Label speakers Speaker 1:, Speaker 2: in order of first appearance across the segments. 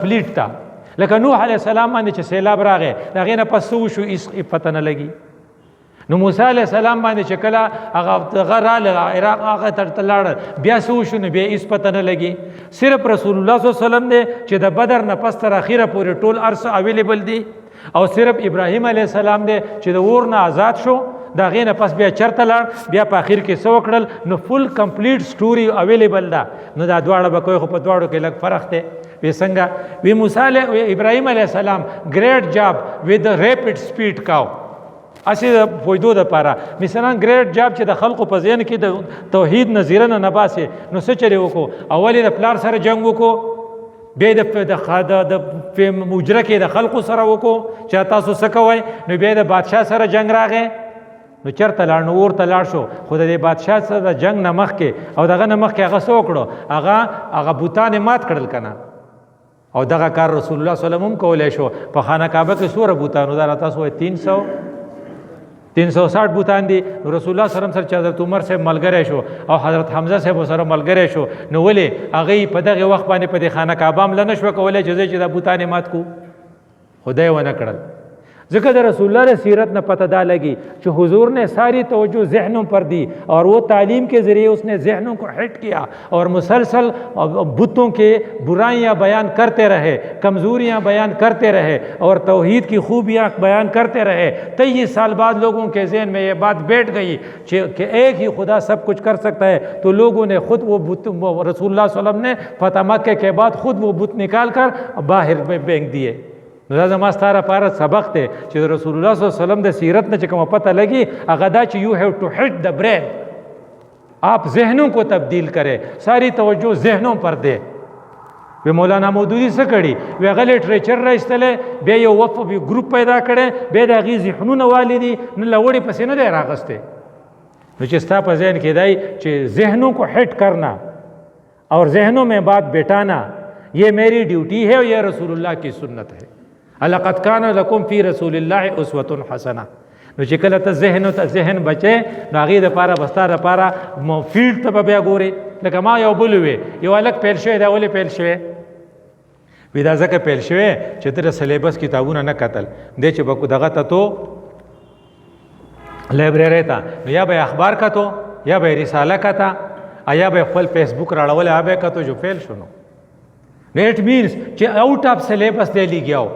Speaker 1: کمپلیټ تا لکه نوح علیه السلام باندې چې سیلاب راغی د هغې نه پس څه وشو هېڅ پته نه لګي. نو موسی علیه السلام باندې چې کله هغه راغله عراق هغه ته لاړل بیا څه وشو نو بیا هېڅ پته نه لګي. صرف رسول الله صلی الله علیه وسلم دی چې د بدر نه پس تر اخره پورې ټول ارس اویلیبل دی او صرف ابراهیم علیه السلام دی چې د اور نه آزاد شو د هغې نه پس بیا چرته لاړ بیا په اخر کې څه وکړل نو فل کمپلیټ سټوري اویلیبل ده. نو دا دواړه به کوی خو په دواړو کې لږ فرق دی. وی څنګه وی موسی ابراهیم علیه السلام ګریټ جاب ود ریپډ سپیډ کاو اسی د فویدو دپاره مثلا ګریټ جاب چې د خلقو په ذهن کې د توحید نظیره نه باسي نو څه چلې وکړو اول یې د پلار سره جنګ وکړو بیا د مجره کې د خلقو سره وکړو چې تاسو څه کوئ نو بیا د بادشاه سره جنګ راغی نو چېرته لاړ نو اور ته لاړ شو خو د دې بادشاه سره د جنګ نه مخکې او دغه نه مخکې هغه څه وکړو هغه بوتان یې مات کړل که نه او دغه کار رسول الله صلی الله علیه وسلم هم کولی شو. په خانه کعبه کې څومره بوتانو دا تاسو وایي 360 بوتان دي. رسول الله صلی الله علیه وسلم سره چې حضرت عمر صاحب ملګری شو او حضرت حمزه صاحب سره ملګری شو نو ولې هغې په دغه وخت باندې په دې خانه کعبه هم نه شوه کولی چې دا بوتان یې مات کړو خدای ونه کړل. ذکر رسول اللہ سیرت نہ پتہ دا لگی کہ حضور نے ساری توجہ ذہنوں پر دی اور وہ تعلیم کے ذریعے اس نے ذہنوں کو ہٹ کیا اور مسلسل بتوں کے برائیاں بیان کرتے رہے کمزوریاں بیان کرتے رہے اور توحید کی خوبیاں بیان کرتے رہے. 23 سال بعد لوگوں کے ذہن میں یہ بات بیٹھ گئی کہ ایک ہی خدا سب کچھ کر سکتا ہے تو لوگوں نے خود وہ بت رسول اللہ صلی اللہ علیہ وسلم نے فتح مکہ کے بعد خود وہ بت نکال کر باہر میں پھینک دیے. دا زما ستا لپاره سبق دی چې د رسول الله صلی الله علیه وسلم د سیرت نه چې کومه پته لګي هغه دا چې یو ہیو ټو ہٹ دا برین آپ ذہنوں کو تبدیل کرے ساری توجہ ذہنوں پر دے. وی مولانا مودودی څه کړي وی هغه لټریچر راایستلی بیا یو ګروپ پیدا کړی بیا د هغې ذهنونه والي دي نه لوړې پسې نه دی راغستی نو چې ستا په ذهن کې دی چې ذہنوں کو ہٹ کرنا اور ذہنوں میں بات بیٹھانا یہ میری ڈیوٹی ہے اور یہ رسول اللہ کی سنت ہے. لقد کان لکم فی رسول الله اسوة حسنه. نو چې کله ته ذهن بچې نو هغې دپاره به ستا دپاره فیلډ ته به بیا ګورې لکه ما یو بل وی یو هلک پیل شوی دا ولې پیل شوی وی دا ځکه پیل شوی چې ته د سلیبس کتابونه نه کتل دی چې به دغه ته تو لایبرری ته نو یا به اخبار کتو یا به رساله کته یا به خپل فیسبوک راړول یا به کتو جو فیل شنو نو اٹ مینس چې آؤٹ آف سلیبس دی لګیاو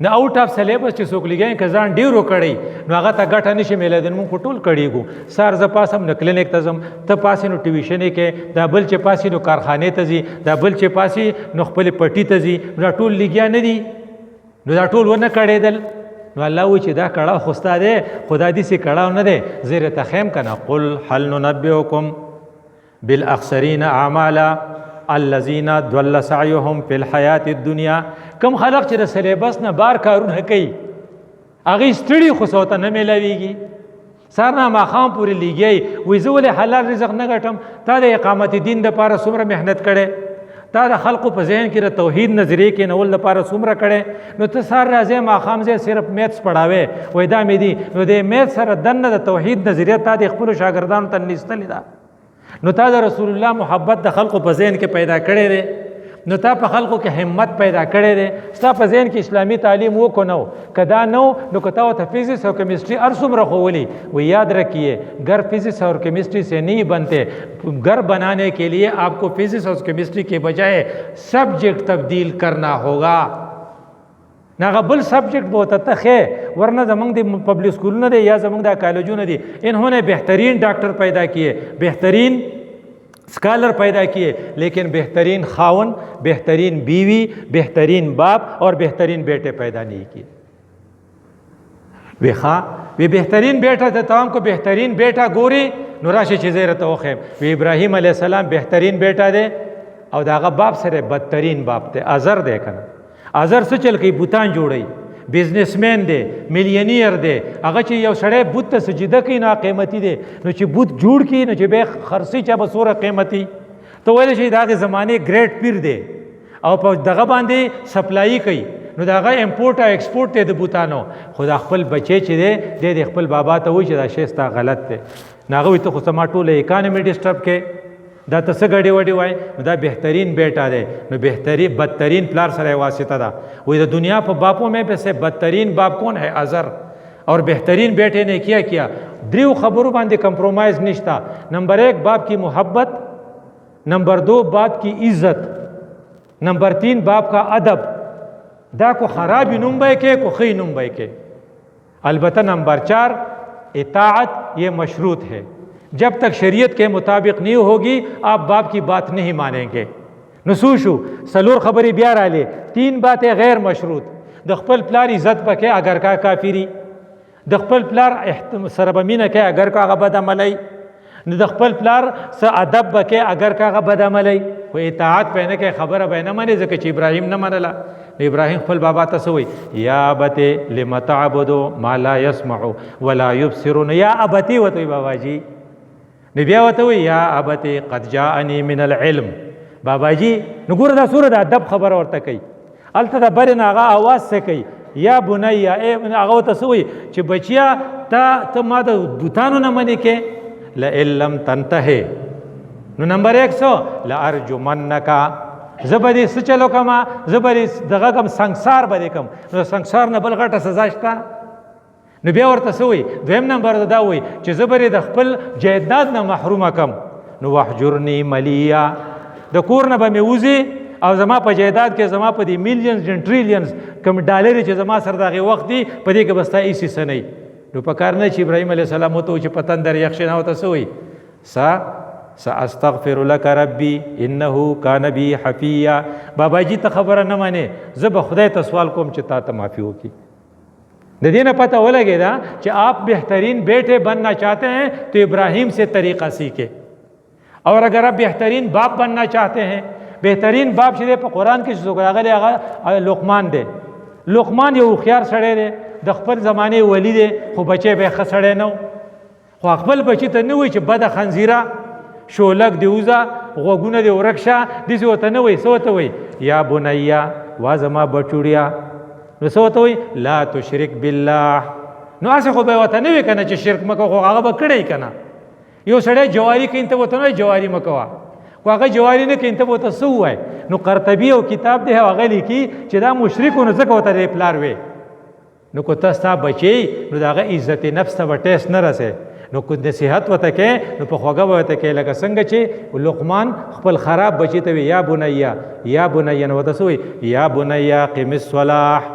Speaker 1: نه آؤٹ آف سلیبس چې څوک لګیاي که ځان ډېرو کړی نو هغه ته ګټه نشي میلیدل مونږ خو ټول کړیږو سهار زه پاسم نو کلینیک ته ځم ته پاسې نو ټیویشن یې کې دا بل چې پاسې نو کارخانې ته ځي دا بل چې پاسې نو خپلې پټي ته ځي نو دا ټول لګیا نه دي نو دا ټول ونه کړېدل نو الله وایي چې دا کړاو خو ستا دی خو دا داسې کړاو نه دی زه یې راته ښیم که نه قل هل ننبئکم بالاخسرین اعمالا الذین ضل سعیهم فی الحیات الدنیا. کم خلق چې د سلیبس نه بار کارونه کوي هغې ستړي خو څه ورته نه میلاویږي سهار نه ماښام پورې لګیایي وایي زه ولې حلال رزق نه ګټم تا د اقامت دین دپاره څومره محنت کړی تا د خلقو په ذهن کې د توحید نظریې کېنول دپاره څومره کړی نو ته سهار راځې ماښام ځې صرف میتس پړاوې وایي دا مې دي نو د میتس سره دننه د توحید نظریه تا د خپلو شاګردانو ته نیستلې ده نو تا د رسول الله محبت د خلقو په ذهن کې پیدا کړی دی نو تا په خلقو کې همت پیدا کړی دی ستا په ذهن کې اسلامي تعلیم و کو نو که دا نو نو که تا ورته فزکس اور کیمسٹری هر څومره ښوولي وہ یاد رکھیے گھر فزکس اور کیمسٹری سے نہیں بنتے گھر بنانے کے لیے آپ کو فزکس اور کیمسٹری کے بجائے سبجیکٹ تبدیل کرنا ہوگا ناغه بل سبجیکٹ به ورته تخې ورنه زمونږ د پبلک اسکولونه دی یا زمونږ د کالجونه دي انہوں نے بہترین ڈاکٹر پیدا کیے بہترین اسکالر پیدا کیے لیکن بہترین خاون بہترین بیوی بہترین باپ اور بہترین بیٹے پیدا نہیں کیے. وی بہترین بیٹا تھا تمام کو بہترین بیٹا ګوري نو راشي چې زه راته وښیم وی ابراهیم علیه السلام بہترین بیٹا دی او د هغه باپ سره بدترین باپ دی ازر دی که نه ازر څه چل کوي بوتان جوړوي بزنسمین دی میلیونیر دی هغه چې یو سړی بوت ته سجده کوي نو قیمتي دی نو چې بوت جوړ کړي نو چې بیا خرڅي چا به څومره قیمتي ته ویلی شي د هغې زمانې ګریټ پیر دی او په دغه باندې سپلایي کوي نو د هغه امپورټ او ایکسپورټ دی د بوتانو خو دا خپل بچی چې دی د خپل بابا ته وایي چې دا شی ستا غلط دی نو هغه وایي ته خو زما ټوله اکانمي ډسټرب کې دا ته څه ګډې وډې وایي نو دا بهترین بیٹا دی نو بدترین پلار سره واسطه ده وہی دا دنیا په باپوں میں پہ سے بدترین باپ کون ہے ازر اور بہترین بیٹے نے کیا دریو خبروں باندې کمپرومائز نشتا نمبر 1 باپ کی محبت نمبر 2 باپ کی عزت نمبر 3 باپ کا ادب دا کو خرابی نمبر کے کو خی نمبر کے البتہ نمبر 4 اطاعت یہ مشروط ہے جب تک شریعت کے مطابق نہیں ہوگی آپ باپ کی بات نہیں مانیں گے نسوشو سلور خبری بیا رالی 3 باتیں غیر مشروط د خپل پلار عزت پکې اگر کا کافری د خپل پلار سره به مینه کوي اگر کا هغه بد عملی نو د خپل پلار سره ادب به کوي اگر کا هغه بد عملی خو اطاعت به نه کوي خبره به نه مني ځکه چې ابراهیم نه منله ابراهیم خپل بابا ته څه وایي یا ابتې لم تعبدو ما لا يسمع ولا يبصر یا ابتې ورته وایي باباجي نو بیا ورته وایي یا ابتې قد جاءني من العلم باباجي نو ګوره دا سوره د ادب خبره ورته کوي هلته د برې نه هغه اواز څه کوي یا بنیا هغه ورته څه وایي چې بچیا ته ما د بوتانو نه منې کې لئن لم تنتهي نو نمبر 1 لارجمنک زه به دې څه چلو کما زه به دې دغه کم سنګسار به دې کم نو سنګسار نه بل غټه سزا شته نو بیا ورته څه وایي دویم نمبر دا وایي چې زه به د خپل جایداد نه محرومه کم نو واحجرني ملیا د کور نه به مې وځي او زما په جایداد کې زما په دې میلیونز جن ټریلیونز کم ډالر چې زما سره دغه وخت دی په دې کې بستا ایسی سنئ نو په کار نه چې ابراهیم علیه السلام وته چې پتن در یخ شنه وته سوی ساستغفر لك ربي انه كان بي حفيا بابا جی ته خبره نه مانه زه به خدای ته سوال کوم چې تا ته معافی وکي د دې نه پته ولګی دا چې آپ بہترین بیٹے بننا چاہتے ہیں تو ابراہیم سے طریقہ سیکھے اور اگر آپ بہترین باپ بننا چاہتے ہیں بهترین باب چې په قرآن کې څوک راغلی هغه لقمان دی لقمان یو هوښیار سړی دی د خپل زمانې ولی دی خو بچی به ښه سړی نه خو خپل بچي ته نه وایي چې بده خنزیره شولک دی وځه غوږونه دې ورک شه داسې ورته نه وایي څه ورته وایي یا بنیا وا زما بچوړیا نو څه ورته وایي لا تشرک بالله نو هسې خو به ورته نه وایي که نه چې شرک مه کوه خو هغه به کړی که نه یو سړی جواري کوي ته ورته نه وایي جواري مه کوه خو هغه جواري نه کوي ته به ورته څه ووایي نو قرطبي او کتاب دی هغه لیکي چې دا مشرکو نو ځکه ورته دی پلار وی نو که ته ستا بچی نو د هغه عزت نفس ته به ټیسټ نه رسې نو که نصیحت ورته کوې نو په خوږه به ورته کوې لکه څنګه چې لقمان خپل خراب بچي ته وي یا بنیا نو ورته څه وایي یا بنیا قم الصلاح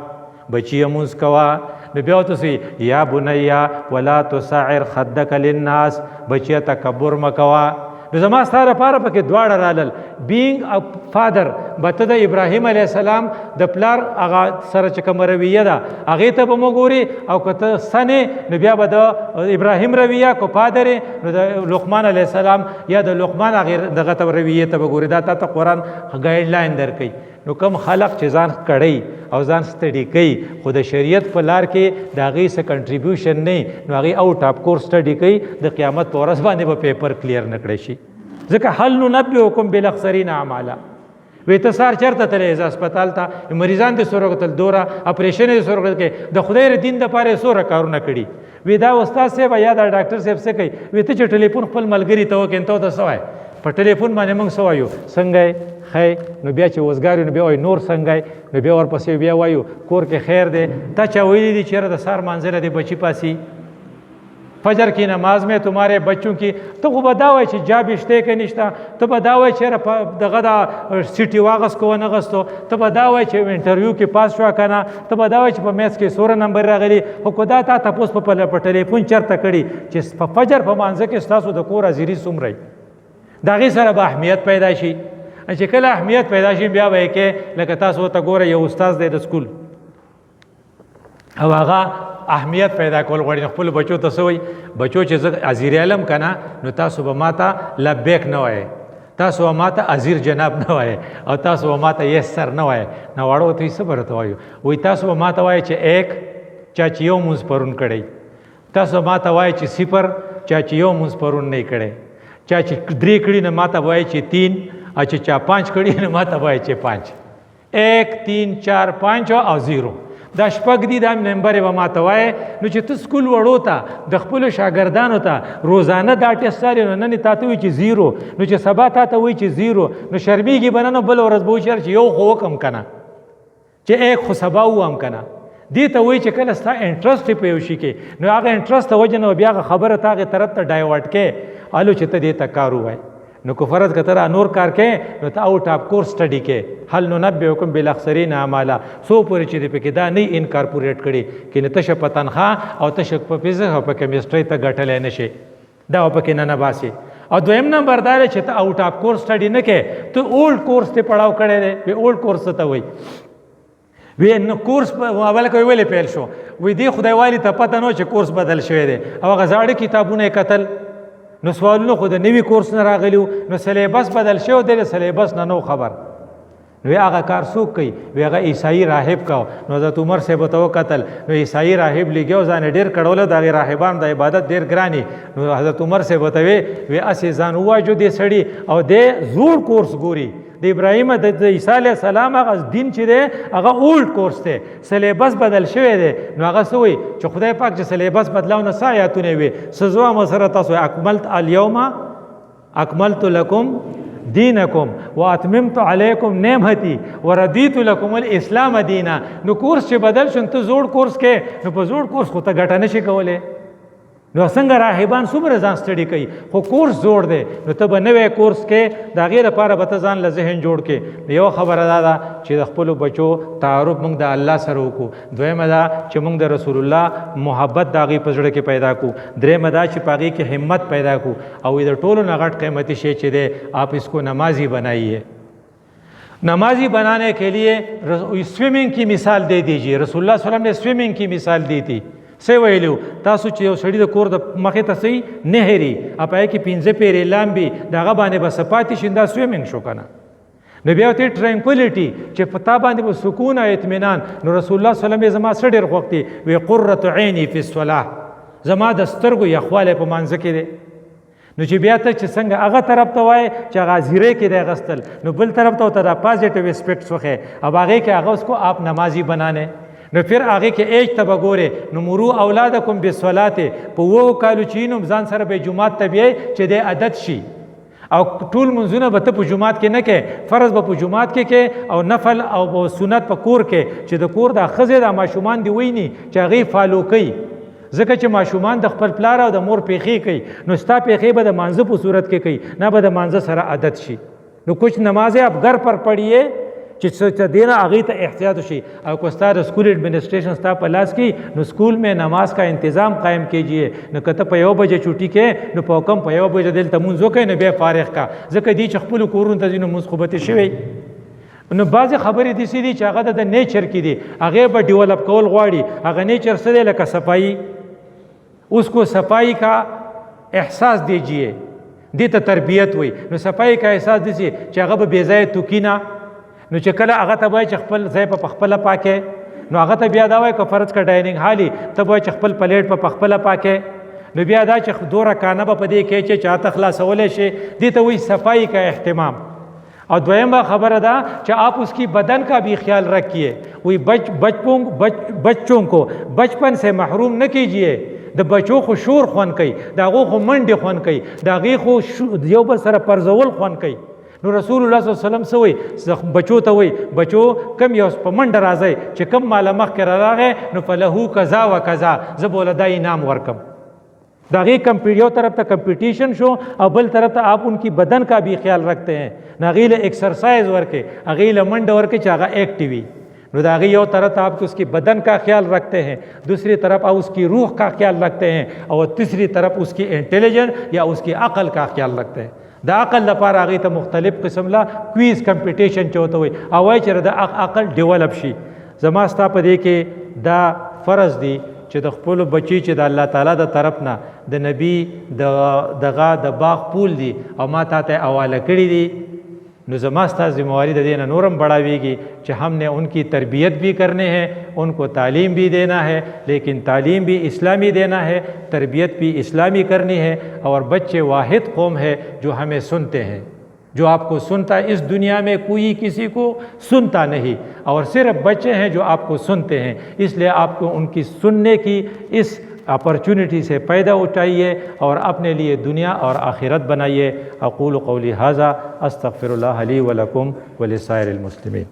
Speaker 1: بچي لمونځ کوه نو بیا ورته څه یا بنیا ولا تسعر خدک للناس بچیه تکبر مه کوه نو زما ستا لپاره پکې دواړه رالل بینګ ا فادر به ته د ابراهیم علیه السلام د پلار هغه سره چې کومه رویه ده هغې ته به مو ګوري او که ته سنې نو بیا به د ابراهیم رویه که پادر نو د لقمان علیه السلام یا د لقمان هغې دغه ته رویې ته به ګوري دا تا ته قرآن ګایډلاین درکوي نو کم خلق چې ځان کړی او ځان سټډي کوي خو د شریعت په لار کې د هغې څه کنټریبیوشن نه نو هغې آوټ آف کورس سټډي کوي د قیامت په ورځ باندې به پیپر کلیر نه کړی شي ځکه حل ننبئکم بالاخسرین اعمالا وی ته سهار چېرته تللی زه هسپتال ته مریضان دې څومره کتل دوره اپریشن یې څومره کړی د خدای د دین دپاره یې څومره کارونه کړي وی دا استاد صاحب یا دا ډاکټر صاحب څه کوي وی ته چې ټلیفون خپل ملګري ته وکړې ته ورته څه وایې په ټلیفون باندې موږ څه وایو څنګه یې ښه نو بیا چې وزګار نو بیا وایي نور څنګه یې نو بیا ورپسې بیا وایو کور کې خیر دی تا چا ویلي دي چېرې د سهار مانځله دې بچي پاسي فجر کی نماز میں تمہارے بچوں کی تو خو به دا وایي چې جاب شته که نشته ته به دا وایي چېرې دغه دا سیټي واغست که ونه غستو ته به دا وایي چې انټرویو کې پاس شوه که نه ته به دا وایي چې په میث کې څومره نمبر راغلي خو که دا تا تپوس په ټلیفون چېرته کړي چې په فجر په مانځه کې ستاسو د کور حاضري څومره د هغې سره به اهمیت پیدا شي چې کله اهمیت پیدا شي بیا به یې کې لکه تاسو ورته ګوره یو استاز دی د سکول او هغه اهمیت پیدا کول غواړي خپل بچو ته څه وایي بچو چې زه عزیر علم که نه نو تاسو به ما ته لبیک نه وایې تاسو به ما ته عزیر جناب نه وایې او تاسو به ما ته یس سر نه وایې ناواړو ته یې څه به راته وایو وایي تاسو به ما ته وایئ چې ایک چا چې یو مونځ پرون کړی تاسو ما ته وایئ چې صفر چا چې یو مونځ پرون نه کړی چا چې 3 کړي نه ما ته وایي چې 3 او چې چا 5 کړي نه ما ته وایي چې 5 1 3 4 5 او 0 دا شپږ دي دا نمبر به ماته وایې نو چې ته سکول وړو ته د خپلو شاګردانو ته روزانه دا ټیسټ څارې نو نن یې تا ته وایي چې زیرو نو چې سبا تا ته وایي چې زیرو نو شرمېږي به نه نو بله ورځ به وشر چې یو خو وکم که نه چې ایک خو سبا ووام که نه دې ته وایي چې کله ستا انټرسټ په یو شي کې نو هغه انټرسټ د وجې نه بیا هغه خبره ته هغې طرف ته ډایورټ کې الو چې ته دې ته کار ووایې نو که فرض که ته نور کار کې نو ته آؤٹ آف کورس سټډي کې هل ننبئکم بالاخسرین اعمالا څو پورې چې دې پکې دا نه انکارپوریټ کړي کې نه تشه په تنخواه او تشه په فزیکس او په کیمسټري ته ګټلی نه شي دا به پکې نه باسي او دویم نمبر دا دی چې ته آؤٹ آف کورس سټډي نه کې ته اولډ کورس ته پړاو کړی دی وی اولډ کورس ته وایي وی نو کورس په اوله کې ولې پیل شو وی دی خدای والی ته پته نو چې کورس بدل شوی دی او هغه زاړه کتابونه یې کتل نو سوالونه خو د نوي کورس نه راغلي نو سلیبس بدل شوی دی د سلیبس نه نو خبر نو هغه کار څوک کوي وی هغه عیسائی راهب کو نو حضرت عمر صاحب ته وکتل نو عیسائی راهب لګیو ځان ډېر کړوله د هغې راهبان د عبادت ډېر ګراني نو حضرت عمر صاحب ته وی اسې ځان وواجو دې سړي او دې زوړ کورس ګوري د ابراهیم د عیسی علیه السلام هغه دین چې دی هغه اولډ کورس دی سلیبس بدل شوی دی نو هغه څه وایي چې خدای پاک چې سلیبس بدلاو نه څه آیاتونه وي څه زوامه سره تاسو اکملت الیوم اکملت لکم دینکم واتممت علیکم نعمتي ورضیت لکم الاسلام دینا نو کورس چې بدل شو ته زوړ کورس کې نو په زوړ کورس خو ته ګټه نشي کولی نو څنګه راهبان څومره ځان سټډي کوي خو کورس جوړ دی نو ته به نوی کورس کې د هغې لپاره به ته ځان له ذهن جوړ کې یوه خبره دا ده چې د خپلو بچو تعارف موږ د الله سره وکړو دویمه دا چې موږ د رسول الله محبت د هغې په زړه کې پیدا کړو دریمه دا چې په هغې کې همت پیدا کړو او د ټولو نه غټ قیمتي شی چې دی آپ اس کو نمازی بنائیے نمازی بنانے کے لیے سویمنگ کی مثال دے دیجیے رسول الله صلی الله علیه وسلم نے سویمنگ کی مثال دی تھی څه ویلو تاسو چې یو سړي د کور د مخې ته صحیح نهري اپای کې 15 پیرې لامبي دغه باندې به سپاتې شي دا سویمنګ شو کنه نو بیا ته ټرانکولیټي چې پتا باندې به سکون او اطمینان نو رسول الله صلی الله علیه وسلم زما سره ډېر خوښ دي وی قرة عیني فی الصلاه زما د سترګو یخواله په مانځ کې دی نو چې بیا ته چې څنګه هغه طرف ته وای چې هغه زیره کې دی غستل نو بل طرف ته ته پازیټیو اسپیکټس وخه اب هغه کې هغه اس کو آپ نمازی بنانے نو پھر هغه کې ایج ته بګوره نو مرو اولادکم بالصلاه په وو کالو چینم ځان سره به جمعات ته بیاي چې د عادت شي او ټول منځونه به ته په جمعات کې نه کې فرض به په جمعات کې او نفل او سنت په کور کې چې د کور د خزې د ماشومان دی ویني چې هغه فالو کوي ځکه چې ماشومان د خپل پلار او د مور پیخي کوي نو ستا پیخي به د مانزه په صورت کې کوي نه به د مانزه سره عادت شي نو کچھ نمازیں آپ گھر پر پڑھیے چې دینا هغې ته احتیاط شي او که ستا د سکول ایڈمنسټریشن ستا په لاس کې نو سکول میں نماز کا انتظام قائم کیجیے نو که ته په 1 بجې چوټي کې نو په کم په 1 بجې دلته مونځ وکړئ نو بیا فارغ کا ځکه دی چې خپلو کورونو ته ځي نو مونځ خو به شوی نو بعضې خبرې داسې دي چې هغه د نیچر کې دي هغې به ډیولپ کول غواړي هغه نیچر څه دی لکه صفائی اس کو صفائی کا احساس دیجیے دې ته تربیت وي نو صفائی کا احساس دیجیے چې هغه به بې ځایه توکي نه نو چې کله هغه ته وایي چې خپل ځای په خپله پاکې نو هغه ته بیا دا وایي که فرض که ډایننګ حالي ته به وایي چې خپل پلیټ په خپله پاکې نو بیا دا چې دوره کانه به په دې کې چې چاته خلاصولی شي دې ته وایي صفائی کا اهتمام اور دویمہ خبر دا کہ آپ اس کی بدن کا بھی خیال رکھیے وہی بچوں کو بچپن سے محروم نہ کیجیے د بچو خو شور خوان کوي د هغو خو منډې خوان کوي د هغې خو یو بل سره پرزول خوان کوي نو رسول الله صلی الله علیه وسلم څه وایي بچو ته وایي بچو کم یو په منډه راځئ چې کم ماله مخکې راغی نو فلهو کذا و کذا زه به له دا انعام ورکم د هغې یو طرف ته کمپټیشن شو او بل طرف ته آپ ان کی بدن کا بھی خیال رکھتے ہیں نو هغې له ایکسرسائز ورکې هغې له منډه ورکې چې هغه ایکټیو وي نو د هغې یو طرف ته آپ اس کی بدن کا خیال رکھتے ہیں دوسری طرف آپ اس کی روح کا خیال رکھتے ہیں اور تیسری طرف اس کی انٹیلیجنس یا اس کی عقل کا خیال رکھتے ہیں د عقل لپاره هغې ته مختلف قسم لا کویز کمپټیشن چې ورته وایي او وایي چې د عقل ډیولپ شي زما ستا په دې کې دا فرض دی چې د خپلو بچي چې د الله تعالی د طرف نه د نبی دغه د باغ پول دی او ما تا ته حواله کړي دي نو زما ستا ذمہواری د دې نه نورم بڑھاویږي چې ہم نے ان کی تربیت بھی کرنے ہیں ان کو تعلیم بھی دینا ہے لیکن تعلیم بھی اسلامی دینا ہے تربیت بھی اسلامی کرنی ہے اور بچے واحد قوم ہے جو ہمیں سنتے ہیں जो आपको सुनता है। इस दुनिया में कोई किसी को सुनता नहीं, और सिर्फ बच्चे हैं जो आपको सुनते हैं। इसलिए आपको उनकी सुनने की इस अपॉर्चुनिटी से फ़ायदा उठाइए और अपने लिए दुनिया और आखिरत बनाइए। अक़ूलु क़ौली हाज़ा अस्तग़फ़िरुल्लाह ली व लकुम व लिसाइरिल मुस्लिमीन।